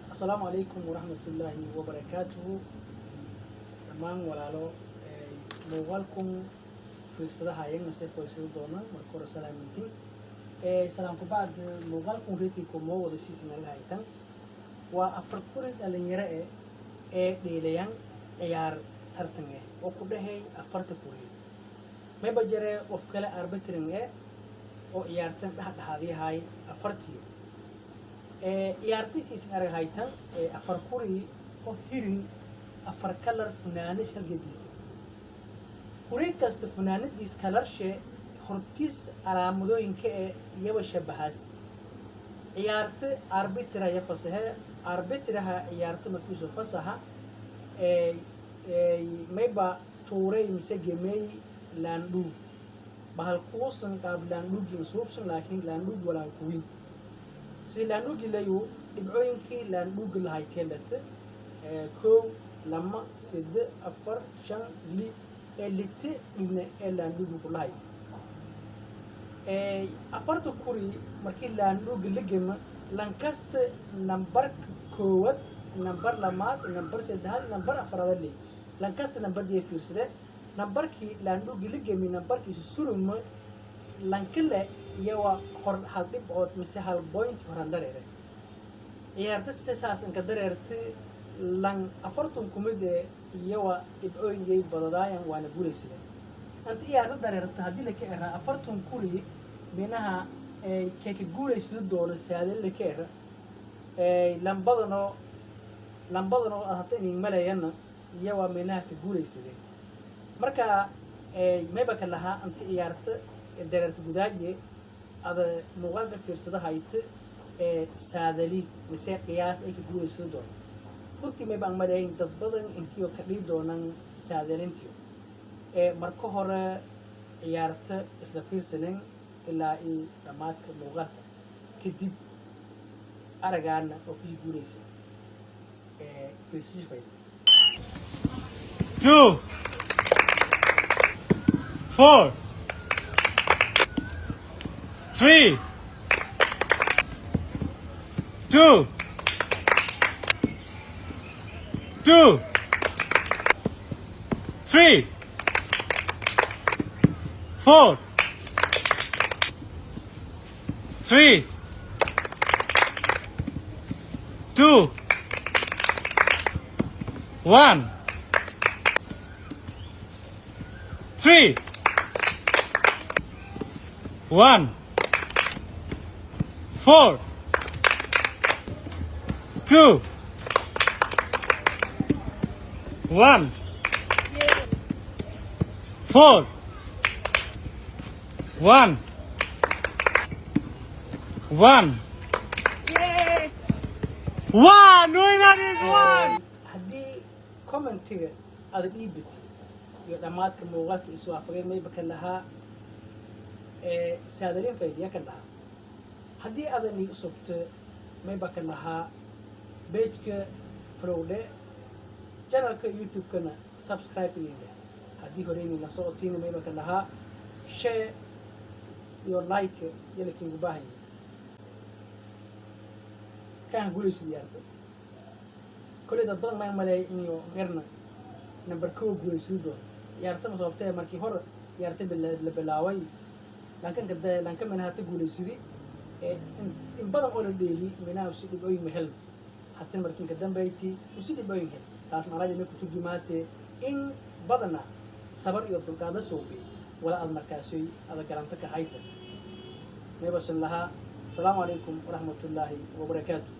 السلام عليكم ورحمة الله وبركاته. دمان ولاalo موغالكم في صداها يوم نسيف ويصير دونا مركور سلامتين. سلامكم بعد موغالكم ريتكم مو ودسيس من الهايتان وأفرقور الألينيرة ديليان يار ترتنه وكده هي أفرتكوري ما بجرى وفكلا أربترنه أو يارتن هذه هاي أفرتيو يارتي سيسن أرجع هايتان أفرقوري أو هيرين أفركلر فنانش الجديس هوري كاست فنان ديس كلر شيء هرتيس على مدو إنك يبغى شبهاس يارت أربترها يفصها أربترها يارت مكوس فصها ما يبغى توري مسجى ماي لاندو بهالقوسن قبل لاندو جنسوبسن لكن لاندو ولا كوين si laandhuugi layu dhibcooyinkii laandhuugi lahay teelata kow lama side afar shan li lite dhibne laandhuugi ku lahay afarta kuri markii laandhuugi la gema lankasta nambar koowad nambar lamaad nambar saddexaad nambar afaraad le lankasta nambar die fiirsade nambarkii laandhuugi la gemi nambarkiisu suruma lankale yawa hor hal dhibcood mise hal point horan dareere ciyaarta sidaas in ka dareertay lan afartan kumide yawa dhibcooyinay badadaayan waana guuleysay anta ciyaarta dareerta hadii la ka era afartan kuli menaha ka guuleysay doona saadal la ka era lambadano ahatan in malayana yawa menaha ka guuleysay marka mayba ka laha anta ciyaarta dareerta gudaaje هذا مغالطة في رصدها هيت سادلي مساق قياس أي كقول يسودون كنت ما يبغى ملاين تطبقن إنتيو كريدونن سادلينتيو مركوهرة يارت إسلافير سنين إلا رمات مغالطة كديب أرجعنا وفي قول يسود في السجفين 2 4 3 2 2 3 4 3 2 1 3 1 4 2 1 4 1 1 1 winner is 1 haddii commentiga aad dhiibit iyo dhamaadka muuqaalka isu afageen mayba kan lahaa saadalin faydiya kan lahaa haddii aadani subto mayba kan lahaa pageka frowde channelka youtube-kana subscribe inayda haddii horeyni la socotiina mayba kan lahaa share iyo like yalakin ugu baahan kan guulaysa diyaarta kulli dad badan ma malay iyo qirna number 2 guulaysido diyaarta ma sababtay markii hore diyaarta la bilaaway lanka manaha ta guulaysidii in badan oo la dheeli meena si dhibooyin ma helno hatta markii ka dambeeyay si dhibooyin hel taas macnaheedu ku turjumaasay in badana sabar iyo dulqaad soobi wala aad markaasay ada garanta ka hayta meebasan laha assalamu alaykum wa rahmatullahi wa barakatuh